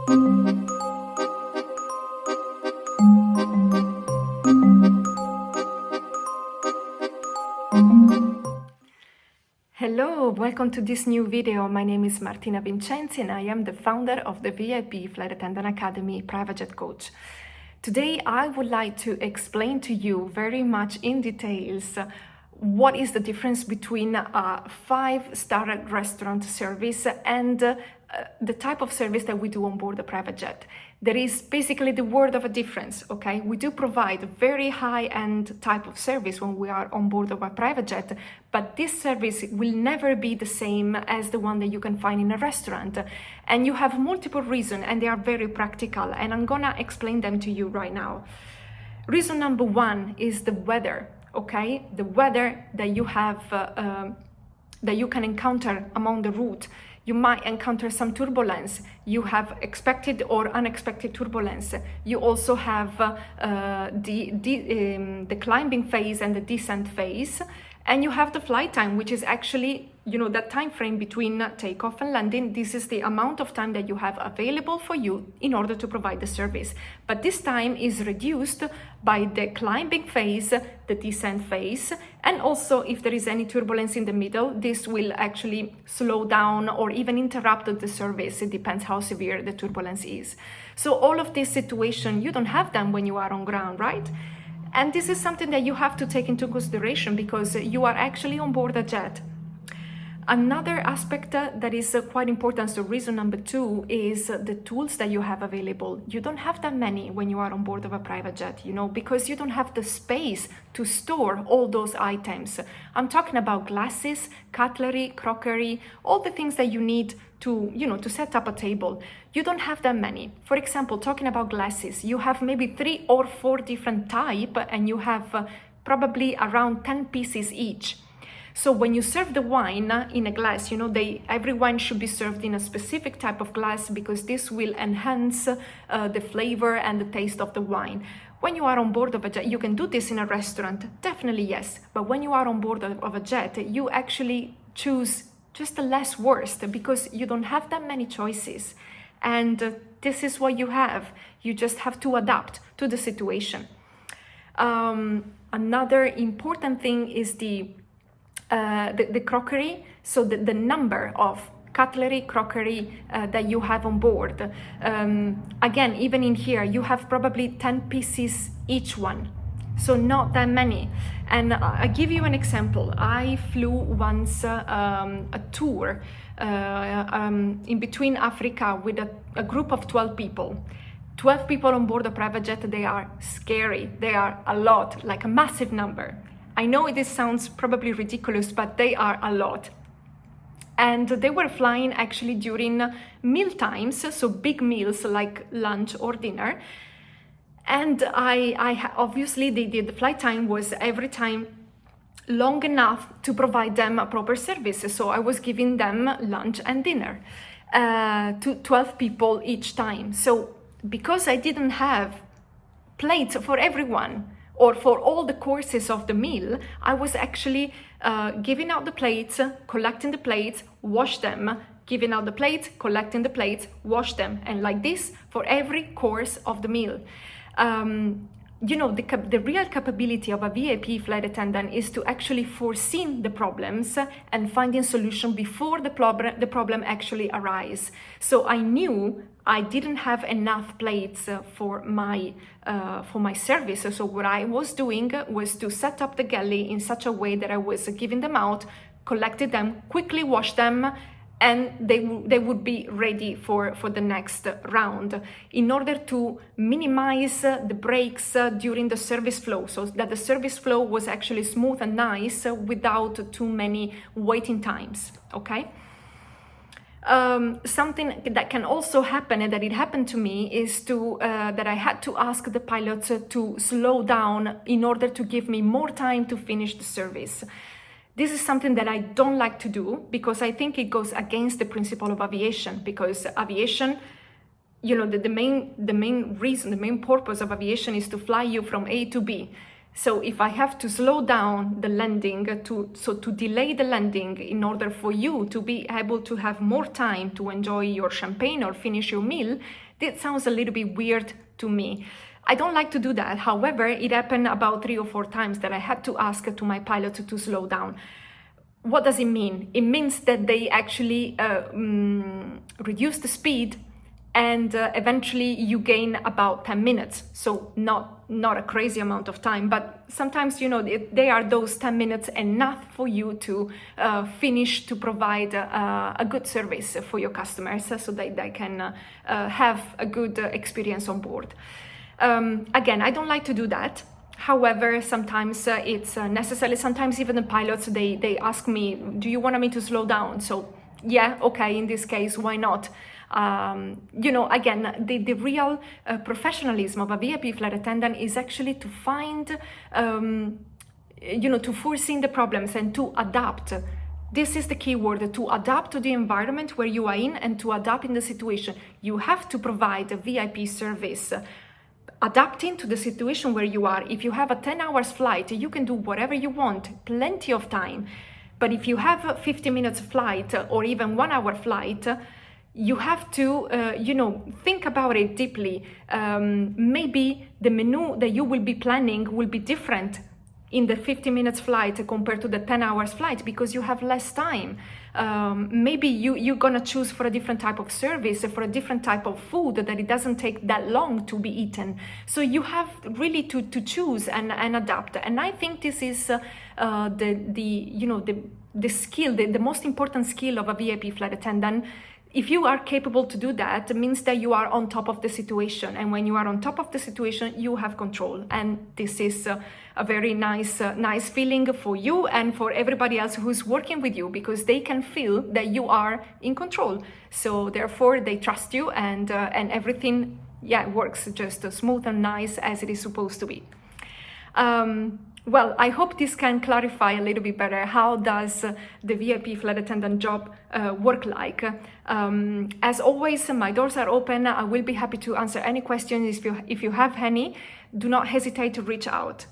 Hello, welcome to this new video. My name is Martina Vincenzi and I am the founder of the VIP Flight Attendant Academy Private Jet Coach. Today I would like to explain to you very much in details what is the difference between a 5-star restaurant service and the type of service that we do on board the private jet. There is basically the word of a difference, okay? We do provide a very high-end type of service when we are on board of a private jet, but this service will never be the same as the one that you can find in a restaurant. And you have multiple reasons, and they are very practical, and I'm gonna explain them to you right now. Reason number one is the weather, okay? The weather that you have, that you can encounter along the route. You might encounter some turbulence. You have expected or unexpected turbulence. You also have the climbing phase and the descent phase. And you have the flight time, which is actually, that time frame between takeoff and landing. This is the amount of time that you have available for you in order to provide the service. But this time is reduced by the climbing phase, the descent phase, and also if there is any turbulence in the middle, this will actually slow down or even interrupt the service. It depends how severe the turbulence is. So all of this situation, you don't have them when you are on ground, right? And this is something that you have to take into consideration because you are actually on board a jet. Another aspect that is quite important, so reason number two, is the tools that you have available. You don't have that many when you are on board of a private jet, because you don't have the space to store all those items. I'm talking about glasses, cutlery, crockery, all the things that you need to set up a table. You don't have that many. For example, talking about glasses, you have maybe 3 or 4 different types and you have probably around 10 pieces each. So when you serve the wine in a glass, every wine should be served in a specific type of glass because this will enhance the flavor and the taste of the wine. When you are on board of a jet, you can do this in a restaurant, definitely yes. But when you are on board of a jet, you actually choose just the less worst because you don't have that many choices. And this is what you have. You just have to adapt to the situation. Another important thing is the crockery, so the number of cutlery, crockery that you have on board. Again, even in here, you have probably 10 pieces each one, so not that many. And I'll give you an example. I flew once a tour in between Africa with a group of 12 people. 12 people on board a private jet, they are scary. They are a lot, like a massive number. I know this sounds probably ridiculous, but they are a lot. And they were flying actually during meal times, so big meals like lunch or dinner. And I obviously the flight time was every time long enough to provide them a proper service. So I was giving them lunch and dinner to 12 people each time. So because I didn't have plates for everyone, or for all the courses of the meal, I was actually giving out the plates, collecting the plates, wash them, giving out the plates, collecting the plates, wash them, and like this for every course of the meal. The real capability of a VIP flight attendant is to actually foresee the problems and finding solution before the problem actually arises. So I knew I didn't have enough plates for my service. So what I was doing was to set up the galley in such a way that I was giving them out, collected them, quickly washed them, and they would be ready for the next round in order to minimize the breaks during the service flow, so that the service flow was actually smooth and nice without too many waiting times, okay? Something that can also happen, and that it happened to me, is that I had to ask the pilots to slow down in order to give me more time to finish the service. This is something that I don't like to do because I think it goes against the principle of aviation, because aviation, the main reason, the main purpose of aviation is to fly you from A to B. So if I have to slow down the landing to delay the landing in order for you to be able to have more time to enjoy your champagne or finish your meal, that sounds a little bit weird to me. I don't like to do that. However, it happened about 3 or 4 times that I had to ask to my pilot to slow down. What does it mean? It means that they actually reduce the speed, and eventually you gain about 10 minutes. So not a crazy amount of time, but sometimes, you know, they are those 10 minutes enough for you to finish to provide a good service for your customers so that they can have a good experience on board. Again, I don't like to do that. However, sometimes it's necessary. Sometimes even the pilots, they ask me, do you want me to slow down? So yeah, okay, in this case, why not? You know, again, the real professionalism of a VIP flight attendant is actually to find, you know, to foresee the problems and to adapt. This is the key word, to adapt to the environment where you are in and to adapt in the situation. You have to provide a VIP service, adapting to the situation where you are. If you have a 10 hours flight, you can do whatever you want, plenty of time. But if you have a 50 minutes flight or even 1 hour flight, you have to, you know, think about it deeply. Maybe the menu that you will be planning will be different in the 50 minutes flight compared to the 10 hours flight because you have less time. Maybe you're gonna choose for a different type of service, for a different type of food that it doesn't take that long to be eaten. So you have really to choose and adapt. And I think this is the skill, the most important skill of a VIP flight attendant. If you are capable to do that, it means that you are on top of the situation. And when you are on top of the situation, you have control. And this is a very nice feeling for you and for everybody else who's working with you, because they can feel that you are in control. So therefore, they trust you, and everything, works just smooth and nice as it is supposed to be. Well, I hope this can clarify a little bit better how does the VIP flight attendant job work like. As always, my doors are open. I will be happy to answer any questions if you have any. Do not hesitate to reach out.